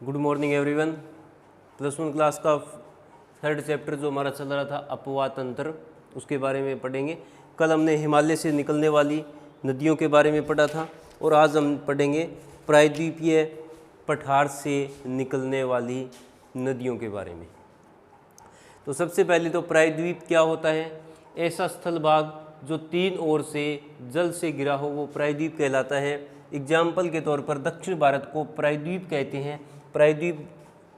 Good morning everyone. Plus one class का third chapter जो हमारा चल रहा था अपवाद तंत्र, उसके बारे में पढ़ेंगे। कल हमने हिमालय से निकलने वाली नदियों के बारे में पढ़ा था और आज हम पढ़ेंगे प्रायद्वीपीय पठार से निकलने वाली नदियों के बारे में। तो सबसे पहले तो प्रायद्वीप क्या होता है? ऐसा स्थल भाग जो तीन ओर से जल से घिरा हो वो प्रायद्वीप कहलाता है। एग्जाम्पल के तौर पर दक्षिण भारत को प्रायद्वीप कहते हैं। प्रायद्वीप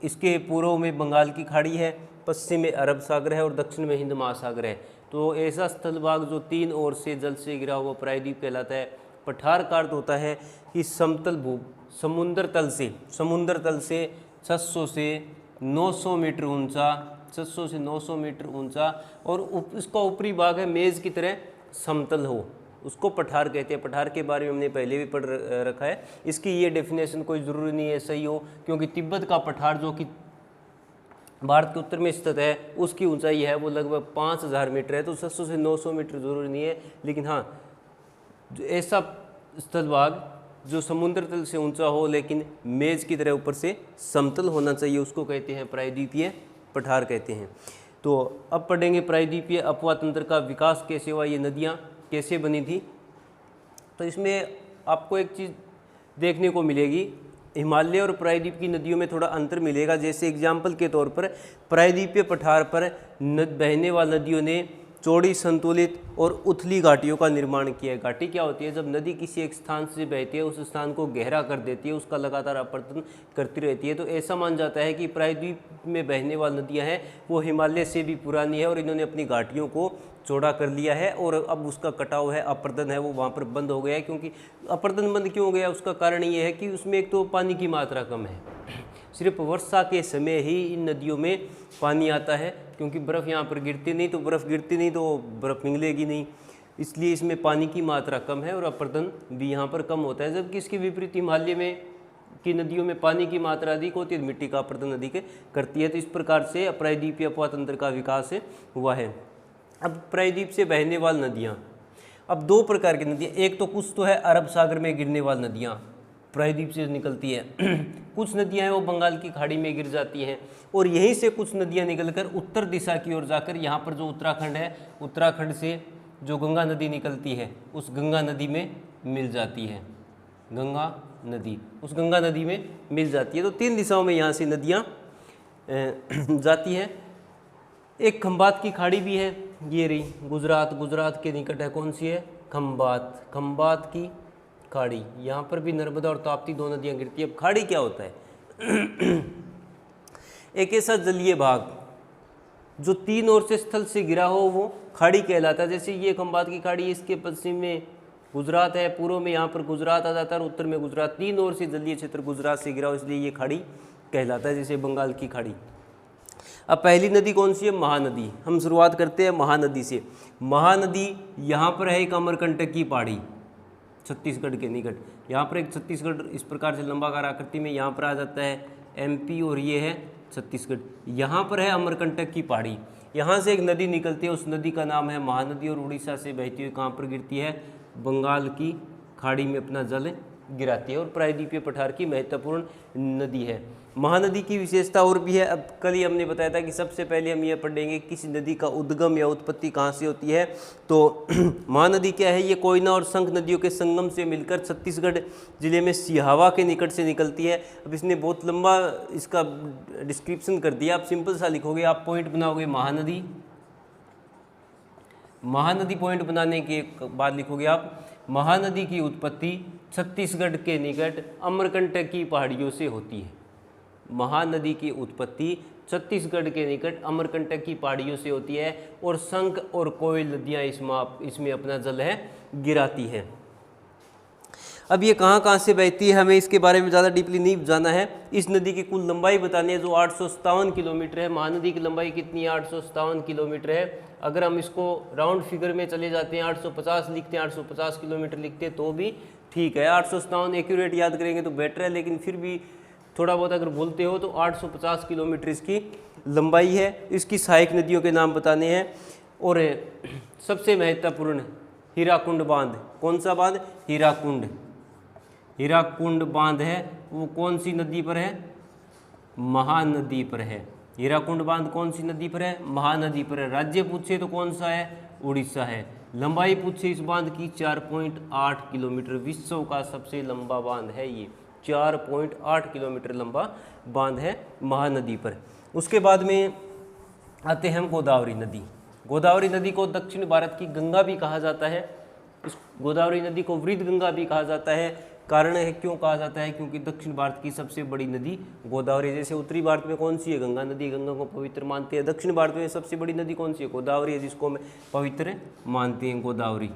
इसके पूर्व में बंगाल की खाड़ी है, पश्चिम में अरब सागर है और दक्षिण में हिंद महासागर है। तो ऐसा स्थल भाग जो तीन ओर से जल से घिरा हुआ प्रायद्वीप कहलाता है। पठार का अर्थ होता है कि समतल भू, समुद्र तल से 600 से 900 मीटर ऊंचा, 600 से 900 मीटर ऊंचा और इसका ऊपरी भाग है मेज़ की तरह समतल हो, उसको पठार कहते हैं। पठार के बारे में हमने पहले भी पढ़ रखा है। इसकी ये डेफिनेशन कोई ज़रूरी नहीं है सही हो, क्योंकि तिब्बत का पठार जो कि भारत के उत्तर में स्थित है उसकी ऊंचाई है वो लगभग 5000 मीटर है। तो 600 से 900 मीटर ज़रूरी नहीं है, लेकिन हाँ ऐसा स्थल भाग जो समुद्र तल से ऊंचा हो लेकिन मेज़ की तरह ऊपर से समतल होना चाहिए, उसको कहते हैं प्रायद्वीपीय पठार कहते हैं। तो अब पढ़ेंगे प्रायद्वीपीय अपवाद तंत्र का विकास कैसे हुआ, ये नदियाँ कैसे बनी थी। तो इसमें आपको एक चीज़ देखने को मिलेगी, हिमालय और प्रायद्वीप की नदियों में थोड़ा अंतर मिलेगा। जैसे एग्जाम्पल के तौर पर प्रायद्वीपीय पठार पर बहने वाली नदियों ने चौड़ी, संतुलित और उथली घाटियों का निर्माण किया है। घाटी क्या होती है? जब नदी किसी एक स्थान से बहती है उस स्थान को गहरा कर देती है, उसका लगातार अपरदन करती रहती है। तो ऐसा मान जाता है कि प्रायद्वीप में बहने वाली नदियां हैं वो हिमालय से भी पुरानी है और इन्होंने अपनी घाटियों को चौड़ा कर लिया है और अब उसका कटाव है, अपरदन है वो वहाँ पर बंद हो गया है। क्योंकि अपरदन बंद क्यों हो गया? उसका कारण ये है कि उसमें एक तो पानी की मात्रा कम है, सिर्फ वर्षा के समय ही इन नदियों में पानी आता है, क्योंकि बर्फ़ यहाँ पर गिरती नहीं, तो बर्फ़ पिघलेगी नहीं, इसलिए इसमें पानी की मात्रा कम है और अपरदन भी यहाँ पर कम होता है। जबकि इसके विपरीत हिमालय में की नदियों में पानी की मात्रा अधिक होती है, मिट्टी का अपरदन अधिक करती है। तो इस प्रकार से प्रायद्वीपीय अपवाद तंत्र का विकास हुआ है। अब प्रायद्वीप से बहने वाली नदियाँ, अब दो प्रकार की नदियाँ, एक तो कुछ तो है अरब सागर में गिरने वाली नदियाँ प्रायद्वीप से निकलती है, कुछ नदियां हैं वो बंगाल की खाड़ी में गिर जाती हैं और यहीं से कुछ नदियां निकलकर उत्तर दिशा की ओर जाकर यहाँ पर जो उत्तराखंड है, उत्तराखंड से जो गंगा नदी निकलती है उस गंगा नदी में मिल जाती है। गंगा नदी उस गंगा नदी में मिल जाती है। तो तीन दिशाओं में यहाँ से नदियाँ जाती हैं। एक खंबात की खाड़ी भी है, ये रही गुजरात के निकट है। कौन सी है? खंबात की खाड़ी। यहाँ पर भी नर्मदा और ताप्ती दो नदियाँ गिरती है। अब खाड़ी क्या होता है? एक ऐसा जलीय भाग जो तीन ओर से स्थल से घिरा हो वो खाड़ी कहलाता है। जैसे ये खंबात की खाड़ी, इसके पश्चिम में गुजरात है, पूर्व में यहाँ पर गुजरात आ जाता है और उत्तर में गुजरात, तीन ओर से जलीय क्षेत्र गुजरात से घिरा हो, इसलिए ये खाड़ी कहलाता है, जैसे बंगाल की खाड़ी। अब पहली नदी कौन सी है? महानदी। हम शुरुआत करते हैं महानदी से। महानदी यहाँ पर है एक अमरकंटक की पहाड़ी छत्तीसगढ़ के निकट। यहाँ पर एक छत्तीसगढ़ इस प्रकार से लंबाकार आकृति में यहाँ पर आ जाता है एमपी और ये है छत्तीसगढ़। यहाँ पर है अमरकंटक की पहाड़ी, यहाँ से एक नदी निकलती है, उस नदी का नाम है महानदी और उड़ीसा से बहती हुई कहाँ पर गिरती है? बंगाल की खाड़ी में अपना जल गिराती है और प्रायद्वीपीय पठार की महत्वपूर्ण नदी है। महानदी की विशेषता और भी है। अब कल ही हमने बताया था कि सबसे पहले हम ये पढ़ेंगे किसी नदी का उद्गम या उत्पत्ति कहाँ से होती है। तो महानदी क्या है? ये कोयना और शंख नदियों के संगम से मिलकर छत्तीसगढ़ जिले में सिहावा के निकट से निकलती है। अब इसने बहुत लंबा इसका डिस्क्रिप्शन कर दिया, आप सिंपल सा लिखोगे, आप पॉइंट बनाओगे महानदी पॉइंट बनाने के बाद लिखोगे आप महानदी की उत्पत्ति छत्तीसगढ़ के निकट अमरकंटक की पहाड़ियों से होती है। महानदी की उत्पत्ति छत्तीसगढ़ के निकट अमरकंटक की पहाड़ियों से होती है और शंख और कोयल नदियाँ इसमें अपना जल गिराती है। अब ये कहाँ से बहती है हमें इसके बारे में ज़्यादा डीपली नहीं जाना है। इस नदी की कुल लंबाई बतानी है जो 857 किलोमीटर है। महानदी की लंबाई कितनी है? 857 किलोमीटर है। अगर हम इसको राउंड फिगर में चले जाते हैं 850 लिखते हैं, 850 किलोमीटर लिखते हैं तो भी ठीक है। 857 एक्यूरेट याद करेंगे तो बेटर है, लेकिन फिर भी थोड़ा बहुत अगर बोलते हो तो 850 किलोमीटर इसकी लंबाई है। इसकी सहायक नदियों के नाम बताने हैं और सबसे महत्वपूर्ण हीराकुंड बांध। कौन सा बांध? हीराकुंड। हीराकुंड बांध है वो कौन सी नदी पर है? महानदी पर है। हीराकुंड बांध कौन सी नदी पर है? महानदी पर है। राज्य पूछे तो कौन सा है? उड़ीसा है। लंबाई पूछे इस बांध की 4.8 किलोमीटर, विश्व का सबसे लंबा बांध है ये, 4.8 किलोमीटर लंबा बांध है महानदी पर। उसके बाद में आते हैं हम गोदावरी नदी। गोदावरी नदी को दक्षिण भारत की गंगा भी कहा जाता है। इस गोदावरी नदी को वृद्ध गंगा भी कहा जाता है। कारण है क्यों कहा जाता है? क्योंकि दक्षिण भारत की सबसे बड़ी नदी गोदावरी। जैसे उत्तरी भारत में कौन सी है? गंगा नदी, गंगा को पवित्र मानते हैं। दक्षिण भारत में सबसे बड़ी नदी कौन सी है? गोदावरी है, जिसको हम पवित्र मानते हैं, गोदावरी।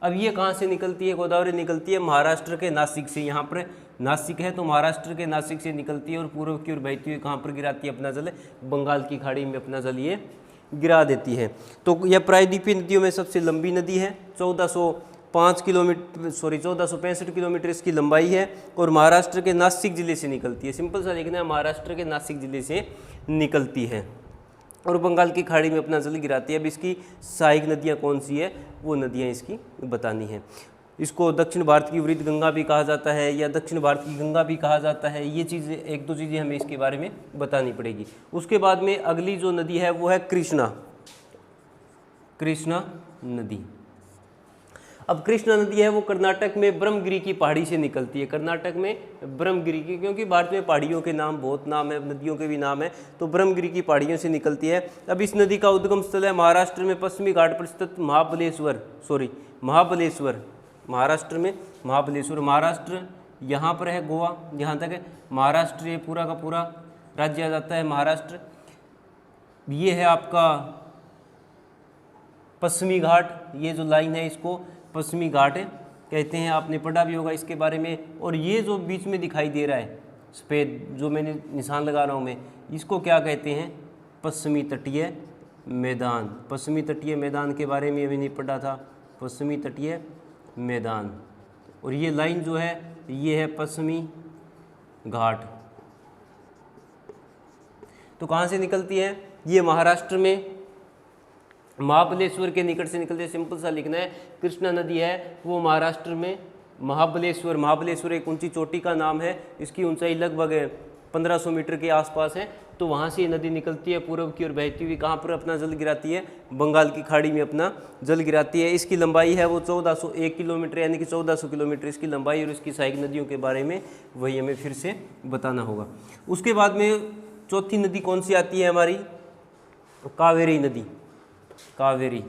अब ये कहाँ से निकलती है? गोदावरी निकलती है महाराष्ट्र के नासिक से। यहाँ पर नासिक है तो महाराष्ट्र के नासिक से निकलती है और पूर्व की ओर बहती हुई कहाँ पर गिराती है अपना जल? बंगाल की खाड़ी में अपना जल ये गिरा देती है। तो यह प्रायद्वीपीय नदियों में सबसे लंबी नदी है। 1465 किलोमीटर इसकी लंबाई है और महाराष्ट्र के नासिक जिले से निकलती है। सिंपल सा लिखना है, महाराष्ट्र के नासिक जिले से निकलती है और बंगाल की खाड़ी में अपना जल गिराती है। अब इसकी सहायक नदियाँ कौन सी है वो नदियाँ इसकी बतानी है। इसको दक्षिण भारत की वृद्ध गंगा भी कहा जाता है या दक्षिण भारत की गंगा भी कहा जाता है। ये चीज़ें, एक दो चीज़ें हमें इसके बारे में बतानी पड़ेगी। उसके बाद में अगली जो नदी है वो है कृष्णा नदी। अब कृष्णा नदी है वो कर्नाटक में ब्रह्मगिरी की पहाड़ी से निकलती है। कर्नाटक में ब्रह्मगिरी की, क्योंकि भारत में पहाड़ियों के नाम बहुत नाम है, नदियों के भी नाम है, तो ब्रह्मगिरी की पहाड़ियों से निकलती है। अब इस नदी का उद्गम स्थल है महाराष्ट्र में पश्चिमी घाट पर स्थित महाबलेश्वर। महाराष्ट्र में महाबलेश्वर। महाराष्ट्र यहाँ पर है, गोवा यहाँ तक है महाराष्ट्र, ये पूरा का पूरा राज्य आ जाता है महाराष्ट्र। ये है आपका पश्चिमी घाट, ये जो लाइन है इसको पश्चिमी घाट कहते हैं, आपने पढ़ा भी होगा इसके बारे में। और ये जो बीच में दिखाई दे रहा है सफ़ेद जो मैंने निशान लगा रहा हूँ मैं, इसको क्या कहते हैं? पश्चिमी तटीय मैदान। पश्चिमी तटीय मैदान के बारे में अभी नहीं पढ़ा था, पश्चिमी तटीय मैदान। और ये लाइन जो है ये है पश्चिमी घाट। तो कहाँ से निकलती है? ये महाराष्ट्र में महाबलेश्वर के निकट से निकलते। सिंपल सा लिखना है, कृष्णा नदी है वो महाराष्ट्र में महाबलेश्वर एक ऊंची चोटी का नाम है। इसकी ऊंचाई लगभग 1500 मीटर के आसपास है। तो वहाँ से ये नदी निकलती है पूर्व की ओर बहती हुई, कहाँ पर अपना जल गिराती है? बंगाल की खाड़ी में अपना जल गिराती है। इसकी लंबाई है वो 1401 किलोमीटर, यानी कि 1400 किलोमीटर इसकी लंबाई। और इसकी सहायक नदियों के बारे में वही हमें फिर से बताना होगा। उसके बाद में चौथी नदी कौन सी आती है हमारी? कावेरी नदी, कावेरी।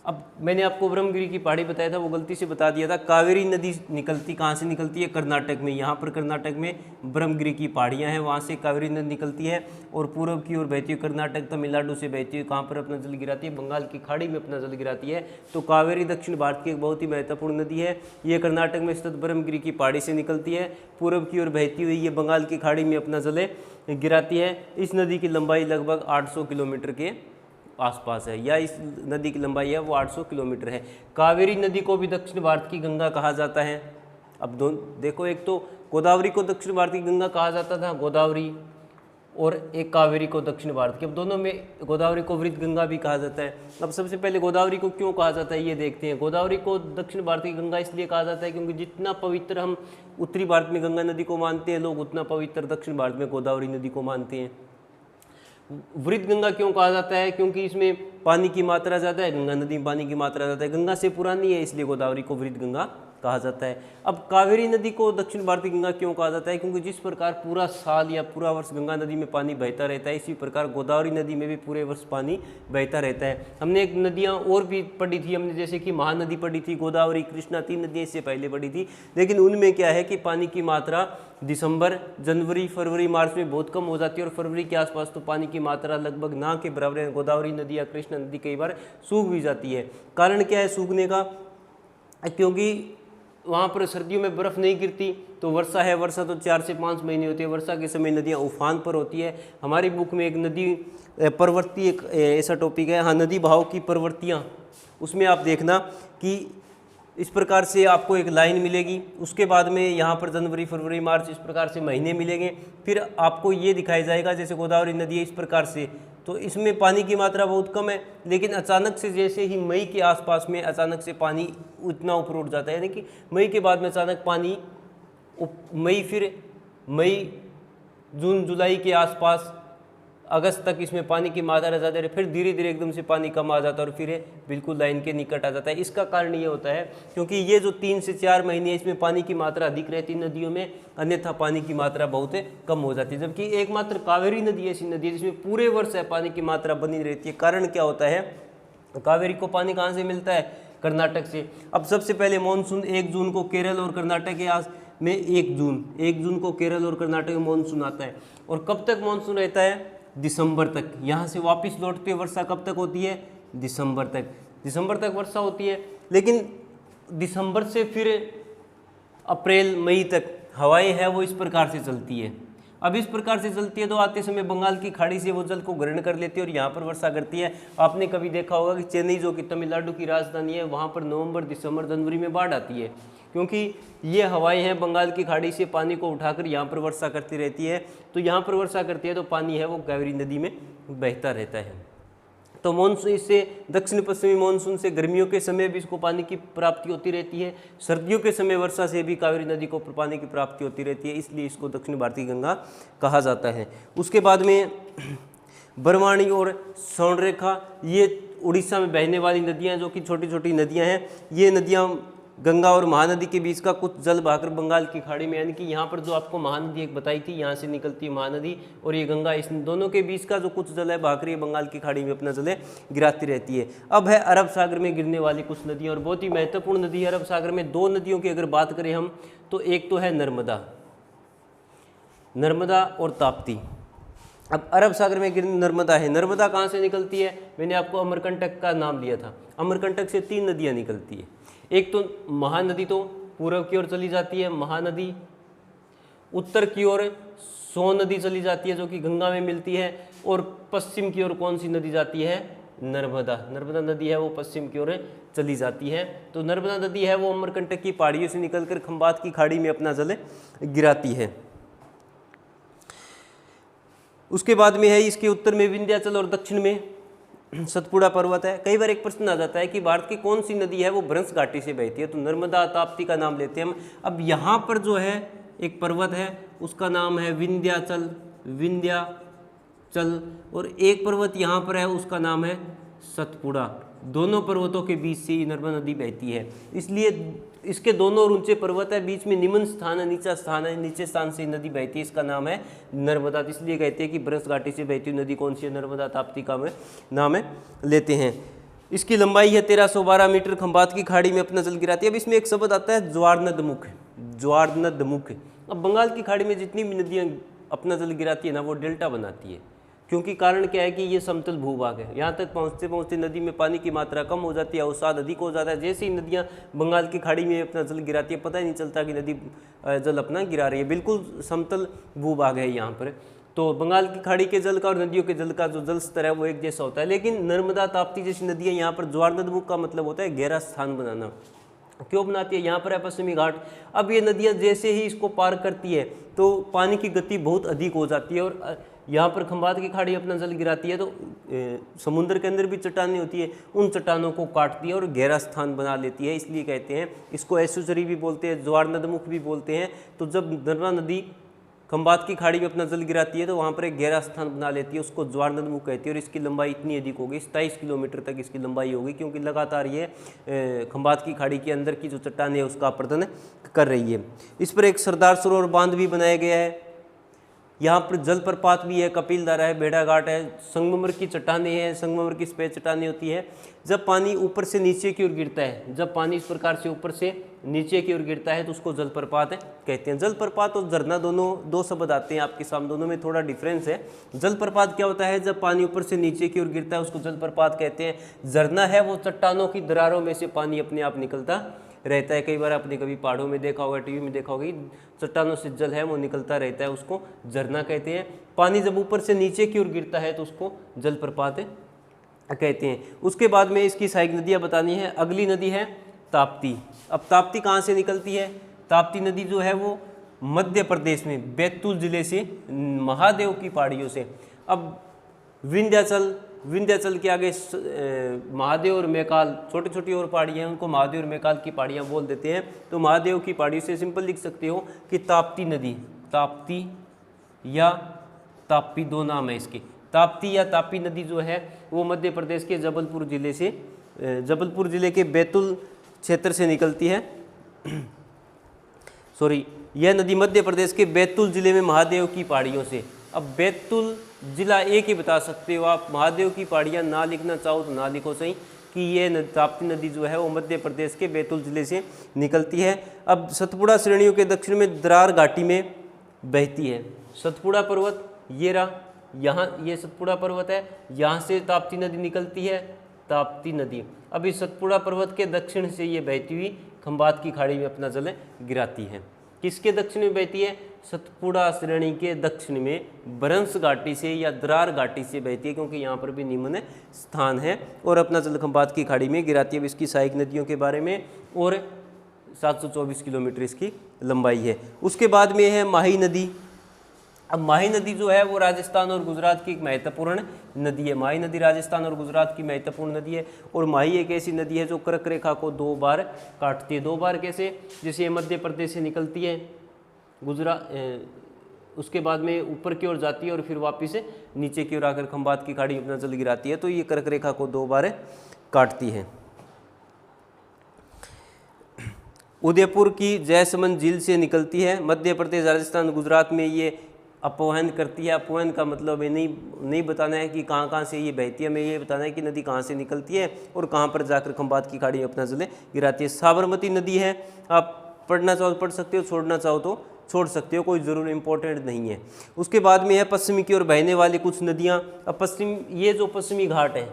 अब मैंने आपको ब्रह्मगिरी की पहाड़ी बताया था, वो गलती से बता दिया था। कावेरी नदी निकलती कहाँ से निकलती है? कर्नाटक में। यहाँ पर कर्नाटक में ब्रह्मगिरी की पहाड़ियाँ हैं, वहाँ से कावेरी नदी निकलती है और पूर्व की ओर बहती हुई कर्नाटक तमिलनाडु से बहती हुई कहाँ पर अपना जल गिराती है? बंगाल की खाड़ी में अपना जल गिराती है। तो कावेरी दक्षिण भारत की एक बहुत ही महत्वपूर्ण नदी है। ये कर्नाटक में स्थित ब्रह्मगिरी की पहाड़ी से निकलती है, पूर्व की ओर बहती हुई ये बंगाल की खाड़ी में अपना जल गिराती है। इस नदी की लंबाई लगभग 800 किलोमीटर के आसपास है, या इस नदी की लंबाई है वो 800 किलोमीटर है। कावेरी नदी को भी दक्षिण भारत की गंगा कहा जाता है। अब देखो, एक तो गोदावरी को दक्षिण भारत की गंगा कहा जाता था, गोदावरी, और एक कावेरी को दक्षिण भारत की। अब दोनों में गोदावरी को वृद्ध गंगा भी कहा जाता है। अब सबसे पहले गोदावरी को क्यों कहा जाता है ये देखते हैं। गोदावरी को दक्षिण भारत की गंगा इसलिए कहा जाता है क्योंकि जितना पवित्र हम उत्तरी भारत में गंगा नदी को मानते हैं लोग, उतना पवित्र दक्षिण भारत में गोदावरी नदी को मानते हैं। वृद्ध गंगा क्यों कहा जाता है? क्योंकि इसमें पानी की मात्रा ज़्यादा है, गंगा नदी में पानी की मात्रा ज़्यादा है, गंगा से पुरानी है, इसलिए गोदावरी को वृद्ध गंगा कहा जाता है। अब कावेरी नदी को दक्षिण भारतीय गंगा क्यों कहा जाता है? क्योंकि जिस प्रकार पूरा साल या पूरा वर्ष गंगा नदी में पानी बहता रहता है, इसी प्रकार गोदावरी नदी में भी पूरे वर्ष पानी बहता रहता है। हमने एक नदियाँ और भी पढ़ी थी हमने, जैसे कि महानदी पढ़ी थी, गोदावरी, कृष्णा, 3 नदियाँ इससे पहले पढ़ी थी। लेकिन उनमें क्या है कि पानी की मात्रा दिसंबर, जनवरी, फरवरी, मार्च में बहुत कम हो जाती है और फरवरी के आसपास तो पानी की मात्रा लगभग ना के बराबर है। गोदावरी नदी या कृष्णा नदी कई बार सूख भी जाती है। कारण क्या है सूखने का? क्योंकि वहाँ पर सर्दियों में बर्फ़ नहीं गिरती, तो वर्षा है, वर्षा तो 4 से 5 महीने होती है। वर्षा के समय नदियाँ उफान पर होती है। हमारी बुक में एक नदी प्रवृत्ति एक ऐसा टॉपिक है, हाँ, नदी बहाव की प्रवृत्तियाँ, उसमें आप देखना कि इस प्रकार से आपको एक लाइन मिलेगी। उसके बाद में यहाँ पर जनवरी, फरवरी, मार्च इस प्रकार से महीने मिलेंगे। फिर आपको ये दिखाया जाएगा जैसे गोदावरी नदी है इस प्रकार से, तो इसमें पानी की मात्रा बहुत कम है, लेकिन अचानक से जैसे ही मई के आसपास में अचानक से पानी उतना ऊपर उठ जाता है, यानी कि मई के बाद में अचानक पानी मई, जून, जुलाई के आसपास, अगस्त तक इसमें पानी की मात्रा ज़्यादा रहे, फिर धीरे धीरे एकदम से पानी कम आ जाता है और फिर बिल्कुल लाइन के निकट आ जाता है। इसका कारण ये होता है क्योंकि ये जो 3 से 4 महीने इसमें पानी की मात्रा अधिक रहती है नदियों में, अन्यथा पानी की मात्रा बहुत कम हो जाती है। जबकि एकमात्र कावेरी नदी ऐसी नदी है जिसमें पूरे वर्ष पानी की मात्रा बनी रहती है। कारण क्या होता है, कावेरी को पानी कहाँ से मिलता है, कर्नाटक से। अब सबसे पहले मानसून 1 जून को केरल और कर्नाटक के में 1 जून को केरल और कर्नाटक में मानसून आता है। और कब तक मानसून रहता है, दिसंबर तक। यहाँ से वापस लौटते वर्षा कब तक होती है, दिसंबर तक वर्षा होती है। लेकिन दिसंबर से फिर अप्रैल, मई तक हवाएं हैं वो इस प्रकार से चलती है। अब इस प्रकार से चलती है तो आते समय बंगाल की खाड़ी से वो जल को ग्रहण कर लेती है और यहाँ पर वर्षा करती है। आपने कभी देखा होगा कि चेन्नई जो कि तमिलनाडु की राजधानी है, वहाँ पर नवंबर, दिसंबर, जनवरी में बाढ़ आती है, क्योंकि ये हवाएं हैं बंगाल की खाड़ी से पानी को उठाकर यहाँ पर वर्षा करती रहती है। तो यहाँ पर वर्षा करती है तो पानी है वो कावेरी नदी में बहता रहता है। तो मानसून, इससे दक्षिण पश्चिमी मानसून से गर्मियों के समय भी इसको पानी की प्राप्ति होती रहती है, सर्दियों के समय वर्षा से भी कावेरी नदी को पानी की प्राप्ति होती रहती है, इसलिए इसको दक्षिण भारतीय गंगा कहा जाता है। उसके बाद में बरवाणी और स्वर्णरेखा, ये उड़ीसा में बहने वाली नदियाँ जो कि छोटी छोटी नदियाँ हैं। ये नदियाँ गंगा और महानदी के बीच का कुछ जल बहाकर बंगाल की खाड़ी में, यानी कि यहाँ पर जो आपको महानदी एक बताई थी, यहाँ से निकलती है महानदी और ये गंगा, इस दोनों के बीच का जो कुछ जल है बहाकर ये बंगाल की खाड़ी में अपना जल गिराती रहती है। अब है अरब सागर में गिरने वाली कुछ नदियाँ, और बहुत ही महत्वपूर्ण नदी है अरब सागर में। 2 नदियों की अगर बात करें हम तो एक तो है नर्मदा और ताप्ती। अब अरब सागर में गिरने नर्मदा है। नर्मदा कहाँ से निकलती है, मैंने आपको अमरकंटक का नाम दिया था। अमरकंटक से 3 नदियाँ निकलती है। एक तो महानदी तो पूर्व की ओर चली जाती है महानदी, उत्तर की ओर सोन नदी चली जाती है जो कि गंगा में मिलती है, और पश्चिम की ओर कौन सी नदी जाती है, नर्मदा नदी है वो पश्चिम की ओर चली जाती है। तो नर्मदा नदी है वो अमरकंटक की पहाड़ियों से निकलकर खंबात की खाड़ी में अपना जल गिराती है। उसके बाद में है इसके उत्तर में विंध्याचल और दक्षिण में सतपुड़ा पर्वत है। कई बार एक प्रश्न आ जाता है कि भारत की कौन सी नदी है वो भ्रंश घाटी से बहती है, तो नर्मदा, ताप्ती का नाम लेते हैं हम। अब यहाँ पर जो है एक पर्वत है उसका नाम है विंध्याचल, और एक पर्वत यहाँ पर है उसका नाम है सतपुड़ा। दोनों पर्वतों के बीच से नर्मदा नदी बहती है, इसलिए इसके दोनों और ऊंचे पर्वत है, बीच में निम्न स्थान है, नीचा स्थान है, नीचे स्थान से नदी बहती है, इसका नाम है नर्मदा। इसलिए कहते हैं कि भ्रंश घाटी से बहती हुई नदी कौन सी है, नर्मदा, ताप्ती का नाम है लेते हैं। इसकी लंबाई है 1312 मीटर, खंबात की खाड़ी में अपना जल गिराती है। अब इसमें एक शब्द आता है ज्वारनदमुख। अब बंगाल की खाड़ी में जितनी भी नदियाँ अपना जल गिराती है ना वो डेल्टा बनाती है, क्योंकि कारण क्या है कि ये समतल भूभाग है। यहाँ तक पहुँचते पहुँचते नदी में पानी की मात्रा कम हो जाती है, अवसाद अधिक हो जाता है। जैसे ही नदियाँ बंगाल की खाड़ी में अपना जल गिराती है पता ही नहीं चलता कि नदी जल अपना गिरा रही है, बिल्कुल समतल भूभाग है यहाँ पर। तो बंगाल की खाड़ी के जल का और नदियों के जल का जो जल स्तर है वो एक जैसा होता है। लेकिन नर्मदा, ताप्ती जैसी नदियाँ यहाँ पर ज्वारनदमुख का मतलब होता है गहरा स्थान बनाना। क्यों बनाती है, यहाँ पर है पश्चिमी घाट। अब ये नदियाँ जैसे ही इसको पार करती है तो पानी की गति बहुत अधिक हो जाती है, और यहाँ पर खंबात की खाड़ी अपना जल गिराती है तो समुद्र के अंदर भी चट्टानें होती है, उन चट्टानों को काटती है और गहरा स्थान बना लेती है। इसलिए कहते हैं इसको एस्चुचरी भी बोलते हैं, ज्वारनदमुख भी बोलते हैं। तो जब नर्मदा नदी खंबात की खाड़ी में अपना जल गिराती है तो वहाँ पर एक गहरा स्थान बना लेती है, उसको ज्वारनदमुख कहती है। और इसकी लंबाई इतनी अधिक होगी, 27 किलोमीटर तक इसकी लंबाई होगी, क्योंकि लगातार ये खंबात की खाड़ी के अंदर की जो चट्टान है उसका अपर्दन कर रही है। इस पर एक सरदार सरोवर बांध भी बनाया गया है। यहाँ पर जलप्रपात भी है, कपिलधारा है, भेड़ाघाट है, संगमरमर की चट्टानें हैं, संगमरमर की सफेद चट्टानें होती है। जब पानी ऊपर से नीचे की ओर गिरता है, जब पानी इस प्रकार से ऊपर से नीचे की ओर गिरता है तो उसको जलप्रपात कहते हैं। जलप्रपात और झरना दोनों 2 शब्द आते हैं आपके सामने, दोनों में थोड़ा डिफरेंस है। जलप्रपात क्या होता है, जब पानी ऊपर से नीचे की ओर गिरता है उसको जलप्रपात कहते हैं। झरना है वो चट्टानों की दरारों में से पानी अपने आप निकलता रहता है। कई बार आपने कभी पहाड़ों में देखा होगा, टीवी में देखा होगा, चट्टानों से जल है वो निकलता रहता है, उसको झरना कहते हैं। पानी जब ऊपर से नीचे की ओर गिरता है तो उसको जलप्रपात कहते हैं। उसके बाद में इसकी सहायक नदियाँ बतानी है। अगली नदी है ताप्ती। अब ताप्ती कहाँ से निकलती है? ताप्ती नदी जो है वो मध्य प्रदेश में बैतूल जिले से, महादेव की पहाड़ियों से। अब विंध्याचल के आगे महादेव और मैकाल, छोटी छोटी और पहाड़ियाँ हैं, उनको महादेव और मैकाल की पहाड़ियाँ बोल देते हैं। तो महादेव की पहाड़ियों से सिंपल लिख सकते हो कि ताप्ती नदी, ताप्ती या ताप्ती दो नाम है इसके। ताप्ती या ताप्ती नदी जो है वो मध्य प्रदेश के जबलपुर जिले से, जबलपुर जिले के बैतूल क्षेत्र से निकलती है। सॉरी, यह नदी मध्य प्रदेश के बैतूल जिले में महादेव की पहाड़ियों से। अब बैतूल जिला एक ही बता सकते हो आप, महादेव की पहाड़ियाँ ना लिखना चाहो तो ना लिखो सही, कि ये ताप्ती नदी जो है वो मध्य प्रदेश के बैतूल जिले से निकलती है। अब सतपुड़ा श्रेणियों के दक्षिण में दरार घाटी में बहती है। सतपुड़ा पर्वत ये रहा, यहाँ ये सतपुड़ा पर्वत है, यहाँ से ताप्ती नदी निकलती है, ताप्ती नदी। अब इस सतपुड़ा पर्वत के दक्षिण से ये बहती हुई खंबात की खाड़ी में अपना जल गिराती है। किसके दक्षिण में बहती है? सतपुड़ा श्रेणी के दक्षिण में बरंस घाटी से या दरार घाटी से बहती है, क्योंकि यहाँ पर भी निम्न स्थान है, और अपना जल खंबात की खाड़ी में गिराती है। अब इसकी सहायक नदियों के बारे में, और 724 किलोमीटर इसकी लंबाई है। उसके बाद में है माही नदी। अब माही नदी जो है वो राजस्थान और गुजरात की एक महत्वपूर्ण नदी है। माही नदी राजस्थान और गुजरात की महत्वपूर्ण नदी है, और माही एक ऐसी नदी है जो कर्क रेखा को 2 बार काटती है। 2 बार कैसे? जैसे ये मध्य प्रदेश से निकलती है, गुजरात, उसके बाद में ऊपर की ओर जाती है और फिर वापस से नीचे की ओर आकर खंबात की खाड़ी में अपना जल गिराती है। तो ये कर्क रेखा को 2 बार काटती है। उदयपुर की जयसमंद झील से निकलती है। मध्य प्रदेश, राजस्थान, गुजरात में ये अपवहन करती है। अपवहन का मतलब ये नहीं बताना है कि कहाँ से ये बहती है, हमें ये बताना है कि नदी कहाँ से निकलती है और कहाँ पर जाकर खंबात की खाड़ी में अपना जल गिराती है। साबरमती नदी है, आप पढ़ना चाहो तो पढ़ सकते हो, छोड़ना चाहो तो छोड़ सकते हो, कोई ज़रूर इंपॉर्टेंट नहीं है। उसके बाद में है पश्चिमी की ओर बहने वाली कुछ नदियाँ। अब पश्चिम, ये जो पश्चिमी घाट है,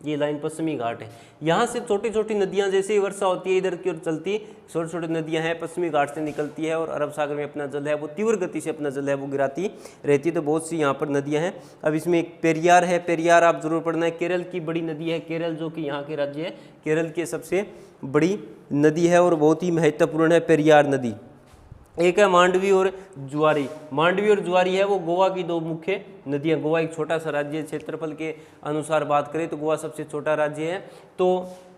ये लाइन पश्चिमी घाट है, यहाँ से छोटी छोटी नदियाँ जैसे ही वर्षा होती है इधर की ओर चलती, छोटी छोटी नदियाँ हैं, पश्चिमी घाट से निकलती है और अरब सागर में अपना जल है वो तीव्र गति से अपना जल है वो गिराती रहती है। तो बहुत सी यहाँ पर नदियाँ हैं। अब इसमें एक पेरियार है, पेरियार आप जरूर पढ़ना है। केरल की बड़ी नदी है, केरल जो कि यहाँ के राज्य है, केरल की सबसे बड़ी नदी है और बहुत ही महत्वपूर्ण है पेरियार नदी। एक है मांडवी और जुआरी। मांडवी और जुआरी है वो गोवा की 2 मुख्य नदियाँ। गोवा एक छोटा सा राज्य है, क्षेत्रफल के अनुसार बात करें तो गोवा सबसे छोटा राज्य है। तो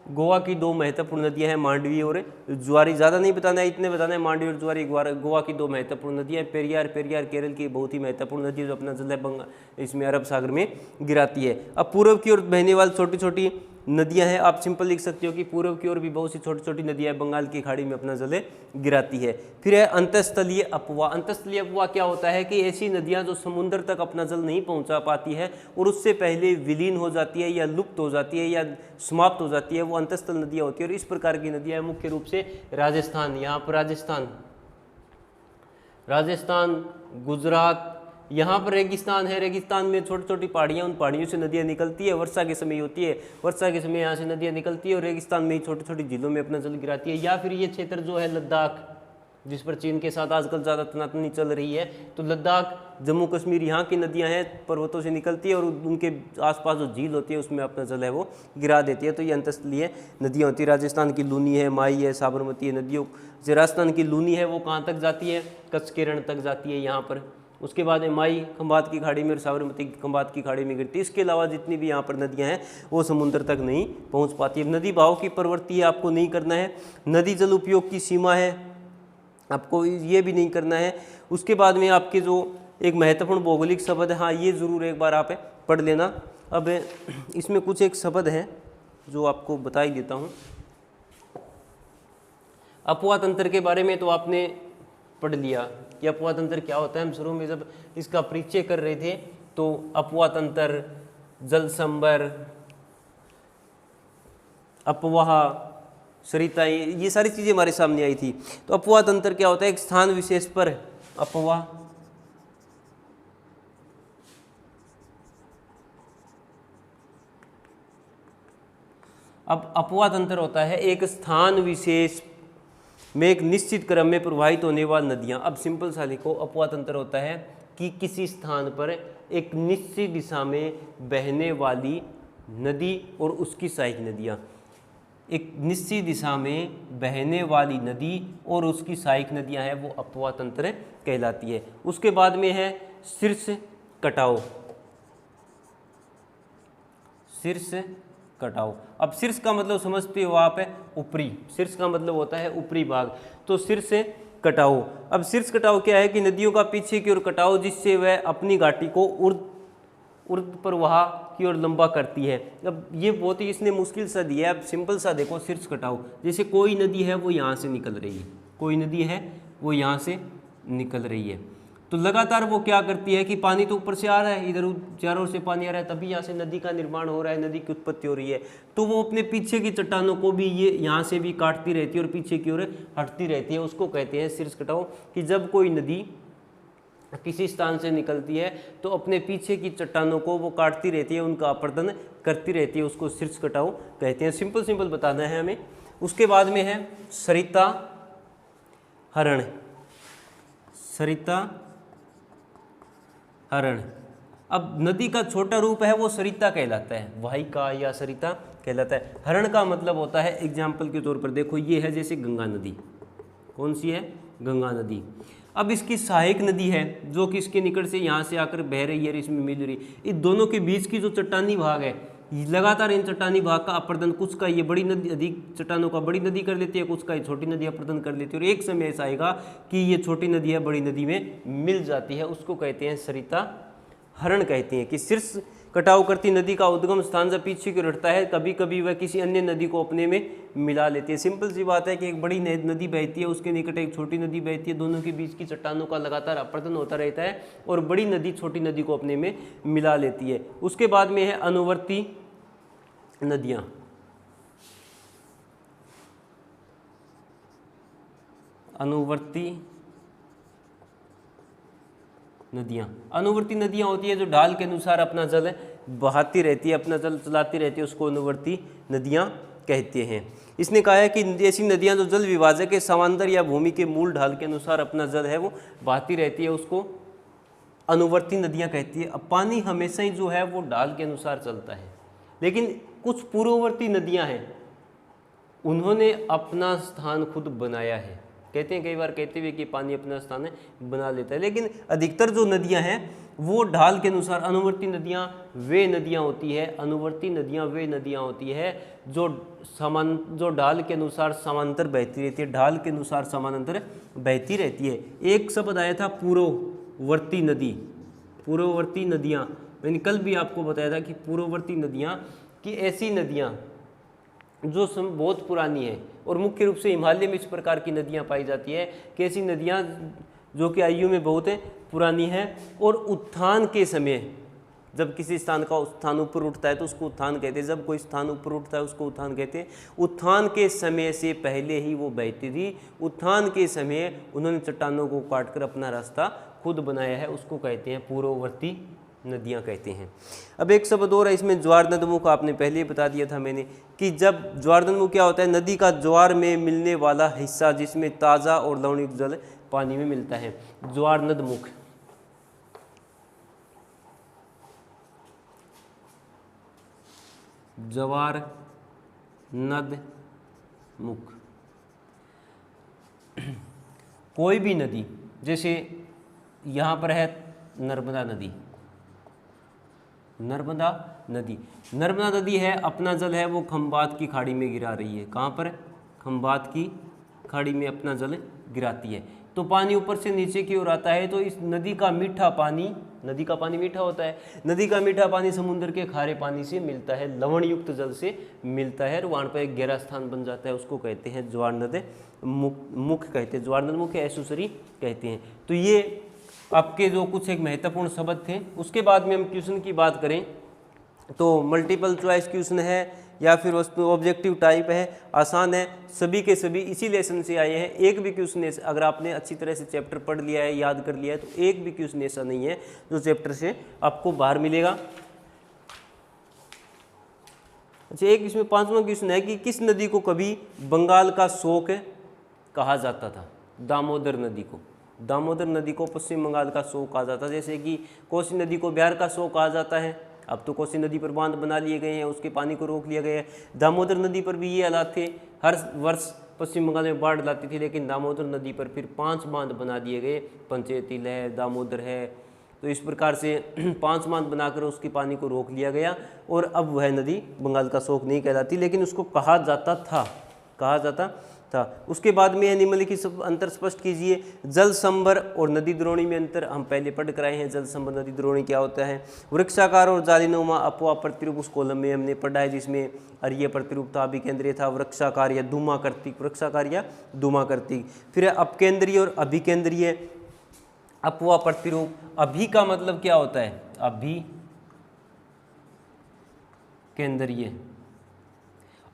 गोवा की 2 महत्वपूर्ण नदियाँ हैं, मांडवी और जुआरी। ज़्यादा नहीं बताना है, इतने बताना है, मांडवी और जुआरी गोवा की 2 महत्वपूर्ण नदियाँ हैं। पेरियार केरल की बहुत ही महत्वपूर्ण नदी है जो अपना जल है इसमें अरब सागर में गिराती है। अब पूर्व की ओर बहने वाली छोटी छोटी नदियां हैं, आप सिंपल लिख सकते हो कि पूर्व की ओर भी बहुत सी छोटी छोटी नदियां बंगाल की खाड़ी में अपना जल गिराती है। फिर है अंतस्थलीय अपवाह। अंतस्थलीय अपवाह क्या होता है कि ऐसी नदियां जो समुद्र तक अपना जल नहीं पहुंचा पाती है और उससे पहले विलीन हो जाती है या लुप्त हो जाती है या समाप्त हो जाती है, वो अंतस्थल नदियाँ होती है। और इस प्रकार की नदियाँ मुख्य रूप से राजस्थान, यहाँ पर राजस्थान, गुजरात, यहाँ पर रेगिस्तान है, रेगिस्तान में छोटी छोटी पहाड़ियाँ, उन पहाड़ियों से नदियाँ निकलती है। वर्षा के समय होती है, वर्षा के समय यहाँ से नदियाँ निकलती है और रेगिस्तान में ही छोटी छोटी झीलों में अपना जल गिराती है। या फिर ये क्षेत्र जो है लद्दाख, जिस पर चीन के साथ आजकल ज़्यादा तनातनी चल रही है, तो लद्दाख, जम्मू कश्मीर, यहाँ की नदियाँ हैं, पर्वतों से निकलती है और उनके आसपास जो झील होती है उसमें अपना जल है वो गिरा देती है। तो ये अंतस्थलीय नदियाँ होती है। राजस्थान की लूनी है, माई है, साबरमती है नदियों। राजस्थान की लूनी है वो कहाँ तक जाती है? कच्छ के रण तक जाती है यहाँ पर। उसके बाद में माई खंबात की खाड़ी में और साबरमती खंबात की खाड़ी में गिरती है। इसके अलावा जितनी भी यहाँ पर नदियाँ हैं वो समुद्र तक नहीं पहुँच पाती है। नदी भाव की प्रवृत्ति आपको नहीं करना है। नदी जल उपयोग की सीमा है, आपको ये भी नहीं करना है। उसके बाद में आपके जो एक महत्वपूर्ण भौगोलिक शब्द है, हाँ ये ज़रूर एक बार आप पढ़ लेना। अब इसमें कुछ एक शब्द है जो आपको बता ही देता हूँ। अपवाह तंत्र के बारे में तो आपने पढ़ लिया कि अपवाह तंत्र क्या होता है। हम शुरू में जब इसका परिचय कर रहे थे तो अपवाह तंत्र, जल संबर, अपवाह, सरिता, ये सारी चीज़ें हमारे सामने आई थी। तो अपवाह तंत्र क्या होता है? एक स्थान विशेष पर अपवाह, अब अपवाह तंत्र होता है एक स्थान विशेष में एक निश्चित क्रम में प्रवाहित होने वाली नदियाँ। अब सिंपल सा लिखो, अपवाह तंत्र होता है कि किसी स्थान पर एक निश्चित दिशा में बहने वाली नदी और उसकी सहायक नदियाँ। एक निश्चित दिशा में बहने वाली नदी और उसकी सहायक नदियां हैं वो अपवाह तंत्र कहलाती है। उसके बाद में है शीर्ष कटाव। शीर्ष कटाव, अब शीर्ष का मतलब समझते हो आप है ऊपरी, शीर्ष का मतलब होता है ऊपरी भाग, तो शीर्ष कटाव। अब शीर्ष कटाव क्या है कि नदियों का पीछे की ओर कटाव जिससे वह अपनी घाटी को ऊर्ध्व प्रवाह की ओर लंबा करती है। अब ये बहुत ही इसने मुश्किल सा दिया है। अब सिंपल सा देखो, शीर्ष कटाव जैसे कोई नदी है वो यहाँ से निकल रही है, कोई नदी है वो यहाँ से निकल रही है, तो लगातार वो क्या करती है कि पानी तो ऊपर से आ रहा है, इधर चारों ओर से पानी आ रहा है, तभी यहाँ से नदी का निर्माण हो रहा है, नदी की उत्पत्ति हो रही है। तो वो अपने पीछे की चट्टानों को भी ये यहाँ से भी काटती रहती है और पीछे की ओर हटती रहती है, उसको कहते हैं शीर्ष कटाव। कि जब कोई नदी किसी स्थान से निकलती है तो अपने पीछे की चट्टानों को वो काटती रहती है, उनका अपरदन करती रहती है, उसको शीर्ष कटाव कहते हैं। सिंपल बताना है हमें। उसके बाद में है सरिता हरण। सरिता हरण, अब नदी का छोटा रूप है वो सरिता कहलाता है, वाहिका या सरिता कहलाता है। हरण का मतलब होता है, एग्जाम्पल के तौर पर देखो ये है जैसे गंगा नदी, कौन सी है, गंगा नदी। अब इसकी सहायक नदी है जो कि इसके निकट से यहाँ से आकर बह रही है, इसमें मिल रही, इन दोनों के बीच की जो चट्टानी भाग है, लगातार इन चट्टानी भाग का अपरदन, कुछ का ये बड़ी नदी, अधिक चट्टानों का बड़ी नदी कर लेती है, कुछ का ये छोटी नदी अपरदन कर लेती है, और एक समय ऐसा आएगा कि ये छोटी नदी है बड़ी नदी में मिल जाती है, उसको कहते हैं सरिता हरण कहते हैं। कि शीर्ष कटाव करती नदी का उद्गम स्थान जब पीछे की ओर हटता है, कभी कभी वह किसी अन्य नदी को अपने में मिला लेती है। सिंपल सी बात है कि एक बड़ी नदी बहती है, उसके निकट एक छोटी नदी बहती है, दोनों के बीच की चट्टानों का लगातार अपरदन होता रहता है और बड़ी नदी छोटी नदी को अपने में मिला लेती है। उसके बाद में है अनुवर्ती नदियाँ। अनुवर्ती नदियाँ, अनुवर्ती नदियाँ होती है जो ढाल के अनुसार अपना जल बहाती रहती है, अपना जल चलाती रहती है, उसको अनुवर्ती नदियाँ कहते हैं। इसने कहा है कि ऐसी नदियाँ जो जल विभाजक के समांतर या भूमि के मूल ढाल के अनुसार अपना जल है वो बहाती रहती है, उसको अनुवर्ती नदियाँ कहती है। अब पानी हमेशा ही जो है वो ढाल के अनुसार चलता है, लेकिन कुछ पूर्ववर्ती नदियाँ हैं उन्होंने अपना स्थान खुद बनाया है। कहते हैं, कई बार कहते हुए कि पानी अपना स्थान बना लेता है, लेकिन अधिकतर जो नदियां हैं वो ढाल के अनुसार, अनुवर्ती नदियां वे नदियां होती है, अनुवर्ती नदियां वे नदियां होती है जो ढाल के अनुसार समांतर बहती रहती है, ढाल के अनुसार समानांतर बहती रहती है। एक शब्द आया था पूर्ववर्ती नदी, पूर्ववर्ती नदियाँ, मैंने कल भी आपको बताया था कि पूर्ववर्ती नदियाँ की ऐसी नदियाँ जो बहुत पुरानी है, और मुख्य रूप से हिमालय में इस प्रकार की नदियां पाई जाती है कि ऐसी नदियां जो कि आयु में बहुत पुरानी है, और उत्थान के समय जब किसी स्थान का स्थान ऊपर उठता है तो उसको उत्थान कहते हैं, जब कोई स्थान ऊपर उठता है उसको उत्थान कहते हैं। उत्थान के समय से पहले ही वो बहती थी, उत्थान के समय उन्होंने चट्टानों को काटकर अपना रास्ता खुद बनाया है, उसको कहते हैं पूर्ववर्ती नदियाँ कहते हैं। अब एक शब्द और है इसमें, ज्वार नदमुख, आपने पहले ही बता दिया था मैंने कि जब ज्वार नदमुख क्या होता है, नदी का ज्वार में मिलने वाला हिस्सा जिसमें ताज़ा और लवणयुक्त जल पानी में मिलता है, ज्वार नदमुख। ज्वार नदमुख कोई भी नदी, जैसे यहाँ पर है नर्मदा नदी, नर्मदा नदी, नर्मदा नदी है, अपना जल है वो खंबात की खाड़ी में गिरा रही है। कहाँ पर, खंबात की खाड़ी में अपना जल गिराती है, तो पानी ऊपर से नीचे की ओर आता है। तो इस नदी का मीठा पानी, नदी का पानी मीठा होता है, नदी का मीठा पानी समुद्र के खारे पानी से मिलता है, लवण युक्त जल से मिलता है, और वहाँ पर एक गहरा स्थान बन जाता है, उसको कहते हैं ज्वार नद मुख कहते हैं, ज्वार नदमुख एसुसरी कहते हैं। तो ये आपके जो कुछ एक महत्वपूर्ण शब्द थे। उसके बाद में हम क्वेश्चन की बात करें तो मल्टीपल चॉइस क्वेश्चन है या फिर ऑब्जेक्टिव टाइप है, आसान है, सभी के सभी इसी लेसन से आए हैं। एक भी क्वेश्चन ऐसा, अगर आपने अच्छी तरह से चैप्टर पढ़ लिया है, याद कर लिया है, तो एक भी क्वेश्चन ऐसा नहीं है जो चैप्टर से आपको बाहर मिलेगा। अच्छा, एक इसमें 5वां क्वेश्चन है कि किस नदी को कभी बंगाल का शोक कहा जाता था? दामोदर नदी को, दामोदर नदी को पश्चिम बंगाल का शोक कहा जाता है, जैसे कि कोसी नदी को बिहार का शोक कहा जाता है, अब तो कोसी नदी पर बांध बना लिए गए हैं, उसके पानी को रोक लिया गया है। दामोदर नदी पर भी ये हालात थे, हर वर्ष पश्चिम बंगाल में बाढ़ लाती थी, लेकिन दामोदर नदी पर फिर 5 बांध बना दिए गए, पंचेतिल है, दामोदर है, तो इस प्रकार से 5 बांध बनाकर उसके पानी को रोक लिया गया और अब वह नदी बंगाल का शोक नहीं कहलाती, लेकिन उसको कहा जाता था। उसके बाद में निम्नलिखित अंतर स्पष्ट कीजिए। जल संभर और नदी द्रोणी में अंतर हम पहले पढ़ कर आए हैं। जल संभर नदी द्रोणी क्या होता है। वृक्षाकार और जालीनुमा अपवा प्रतिरूप उस कॉलम में हमने पढ़ा है, जिसमें अर्य प्रतिरूप था, अभिकेंद्रीय था, वृक्षाकार या धूमाकर्तिक, वृक्षाकार या धूमाकर्तिक। फिर अपकेंद्रीय और अभिकेंद्रीय। अपवा प्रतिरूप, अभी का मतलब क्या होता है, अभिकेंद्रीय।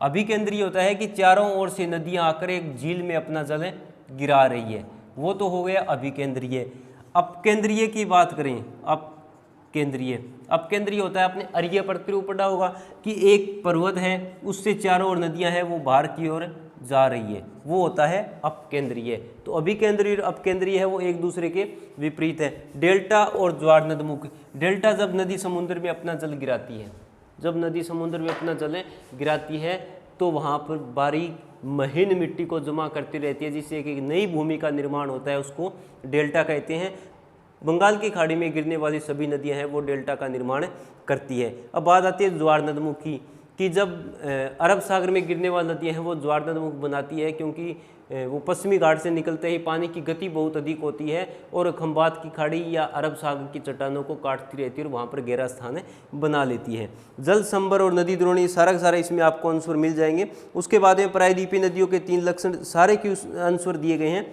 अभिकेंद्रीय होता है कि चारों ओर से नदियां आकर एक झील में अपना जल गिरा रही है, वो तो हो गया अभिकेंद्रीय। अपकेंद्रीय की बात करें, अपकेंद्रीय होता है, आपने अर्य प्रतिरूप पढ़ा होगा कि एक पर्वत है, उससे चारों ओर नदियां हैं, वो बाहर की ओर जा रही है, वो होता है अपकेंद्रीय। तो अभिकेंद्रीय और अपकेंद्रीय है वो एक दूसरे के विपरीत है। डेल्टा और ज्वार नदमुख। डेल्टा जब नदी समुद्र में अपना जल गिराती है, जब नदी समुद्र में अपना जल गिराती है तो वहाँ पर बारीक महीन मिट्टी को जमा करती रहती है, जिससे एक नई भूमि का निर्माण होता है, उसको डेल्टा कहते हैं। बंगाल की खाड़ी में गिरने वाली सभी नदियां हैं वो डेल्टा का निर्माण करती है। अब बात आती है ज्वार नदमुख की, कि जब अरब सागर में गिरने वाली नदियां हैं वो ज्वार नदमुख बनाती है, क्योंकि वो पश्चिमी घाट से निकलते ही पानी की गति बहुत अधिक होती है और खंबात की खाड़ी या अरब सागर की चट्टानों को काटती रहती है और वहाँ पर गहरा स्थान बना लेती है। जल संभर और नदी द्रोणी सारा सारा इसमें आपको आंसर मिल जाएंगे। उसके बाद में प्रायद्वीपीय नदियों के 3 लक्षण सारे के आंसर दिए गए हैं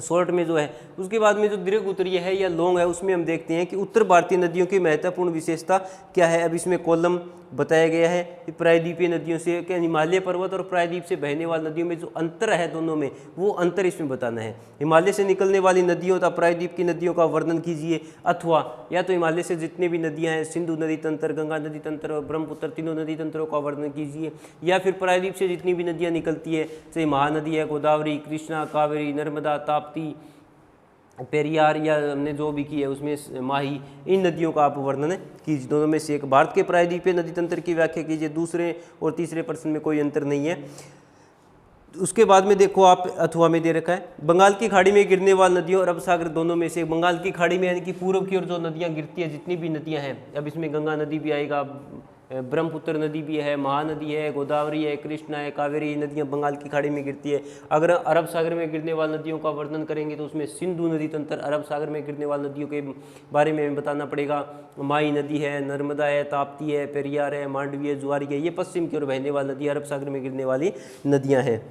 शॉर्ट में जो है। उसके बाद में जो दीर्घ उत्तरीय है या लॉन्ग है, उसमें हम देखते हैं कि उत्तर भारतीय नदियों की महत्वपूर्ण विशेषता क्या है। अब इसमें कॉलम बताया गया है कि प्रायद्वीपीय नदियों से क्या हिमालय पर्वत और प्रायद्वीप से बहने वाली नदियों में जो अंतर है दोनों में, वो अंतर इसमें बताना है। हिमालय से निकलने वाली नदियों तथा प्रायद्वीप की नदियों का वर्णन कीजिए, अथवा या तो हिमालय से जितनी भी नदियां हैं, सिंधु नदी तंत्र, गंगा नदी तंत्र और ब्रह्मपुत्र, तीनों नदी तंत्रों का वर्णन कीजिए, या फिर प्रायद्वीप से जितनी भी नदियाँ निकलती है, चाहे महानदी है, गोदावरी, कृष्णा, कावेरी, नर्मदा, ताप्ती, पेरियार, या हमने जो भी की है उसमें माही, इन नदियों का आप वर्णन कीजिए। दोनों में से एक। भारत के प्रायद्वीपीय नदी तंत्र की व्याख्या कीजिए। दूसरे और तीसरे प्रश्न में कोई अंतर नहीं है। उसके बाद में देखो आप अथवा में दे रखा है, बंगाल की खाड़ी में गिरने वाली नदियों और अरब सागर दोनों में से। बंगाल की खाड़ी में यानी कि पूर्व की ओर जो नदियाँ गिरती है, जितनी भी नदियाँ हैं, अब इसमें गंगा नदी भी आएगा, ब्रह्मपुत्र नदी भी है, महानदी है, गोदावरी है, कृष्णा है, कावेरी, नदियां बंगाल की खाड़ी में गिरती है। अगर अरब सागर में गिरने वाली नदियों का वर्णन करेंगे तो उसमें सिंधु नदी तंत्र, अरब सागर में गिरने वाली नदियों के बारे में बताना पड़ेगा। माई नदी है, नर्मदा है, ताप्ती है, पेरियार है, मांडवी है, जुआरी है, ये पश्चिम की ओर बहने वाली नदी अरब सागर में गिरने वाली नदियाँ हैं।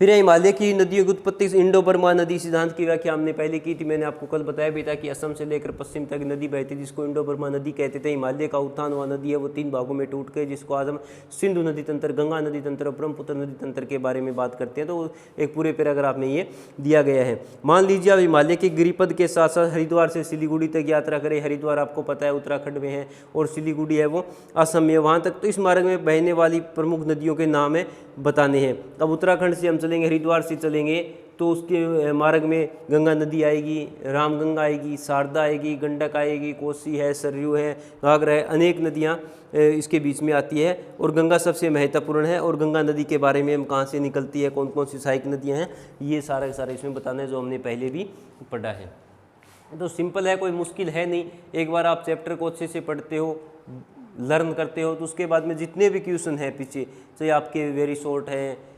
फिर हिमालय की नदियों की उत्पत्ति इंडो बर्मा नदी सिद्धांत की व्याख्या हमने पहले की थी। मैंने आपको कल बताया भी था कि असम से लेकर पश्चिम तक नदी बहती थी, जिसको इंडो बर्मा नदी कहते थे। हिमालय का उत्थान हुआ नदी है वो 3 भागों में टूट गई, जिसको आज हम सिंधु नदी तंत्र, गंगा नदी तंत्र और ब्रह्मपुत्र नदी तंत्र के बारे में बात करते हैं। तो एक पूरे पैराग्राफ में ये दिया गया है। मान लीजिए आप हिमालय के गिरिपद के साथ साथ हरिद्वार से सिलीगुड़ी तक यात्रा करें। हरिद्वार आपको पता है उत्तराखंड में है और सिलीगुड़ी है वो असम में, वहाँ तक। तो इस मार्ग में बहने वाली प्रमुख नदियों के नाम है बताने हैं। अब उत्तराखंड से हम चलेंगे, हरिद्वार से चलेंगे तो उसके मार्ग में गंगा नदी आएगी, रामगंगा आएगी, शारदा आएगी, गंडक आएगी, कोसी है, सरयू है, घाघरा है, अनेक नदियाँ इसके बीच में आती है और गंगा सबसे महत्वपूर्ण है। और गंगा नदी के बारे में हम कहाँ से निकलती है, कौन कौन सी सहायक नदियाँ हैं, ये सारा सारा इसमें बताना है, जो हमने पहले भी पढ़ा है। तो सिंपल है, कोई मुश्किल है नहीं। एक बार आप चैप्टर को अच्छे से पढ़ते हो, लर्न करते हो, तो उसके बाद में जितने भी क्वेश्चन हैं पीछे, चाहे आपके वेरी शॉर्ट है,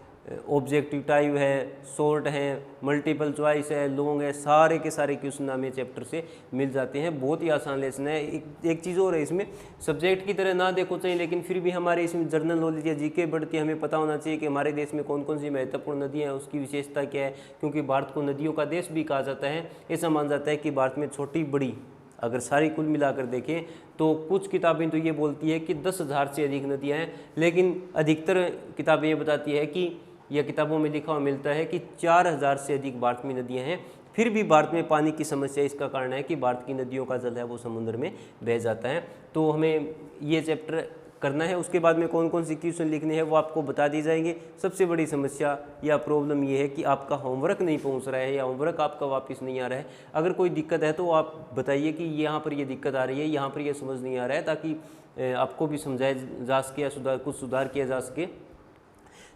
ऑब्जेक्टिव टाइप है, शॉर्ट है, मल्टीपल चॉइस है, लॉन्ग है, सारे के सारे क्वेश्चन हमें चैप्टर से मिल जाते हैं। बहुत ही आसान लेसन है। एक चीज़ और है, इसमें सब्जेक्ट की तरह ना देखो चाहिए, लेकिन फिर भी हमारे इसमें जर्नल नॉलेज या जीके बढ़ती है। हमें पता होना चाहिए कि हमारे देश में कौन कौन सी महत्वपूर्ण नदियाँ हैं, उसकी विशेषता क्या है, क्योंकि भारत को नदियों का देश भी कहा जाता है। ऐसा माना जाता है कि भारत में छोटी बड़ी अगर सारी कुल मिलाकर देखें तो कुछ किताबें तो ये बोलती है कि 10,000 से अधिक नदियाँ हैं, लेकिन अधिकतर किताबें ये बताती है कि, या किताबों में लिखा हुआ मिलता है कि 4,000 से अधिक भारत में नदियाँ हैं। फिर भी भारत में पानी की समस्या, इसका कारण है कि भारत की नदियों का जल है वो समुद्र में बह जाता है। तो हमें ये चैप्टर करना है। उसके बाद में कौन कौन सी क्वेश्चन लिखने हैं वो आपको बता दी जाएंगे। सबसे बड़ी समस्या या प्रॉब्लम ये है कि आपका होमवर्क नहीं पहुंच रहा है या होमवर्क आपका वापस नहीं आ रहा है। अगर कोई दिक्कत है तो आप बताइए कि यहाँ पर ये दिक्कत आ रही है, यहाँ पर ये समझ नहीं आ रहा है, ताकि आपको भी समझाया जा सके या कुछ सुधार किया जा सके।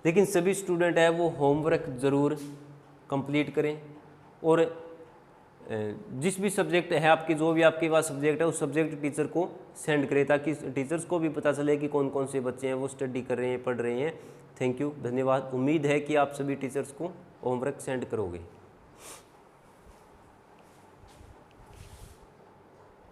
लेकिन सभी स्टूडेंट है वो होमवर्क ज़रूर कंप्लीट करें और जिस भी सब्जेक्ट है आपके, जो भी आपके पास सब्जेक्ट है उस सब्जेक्ट टीचर को सेंड करें, ताकि टीचर्स को भी पता चले कि कौन कौन से बच्चे हैं वो स्टडी कर रहे हैं, पढ़ रहे हैं। थैंक यू, धन्यवाद। उम्मीद है कि आप सभी टीचर्स को होमवर्क सेंड करोगे।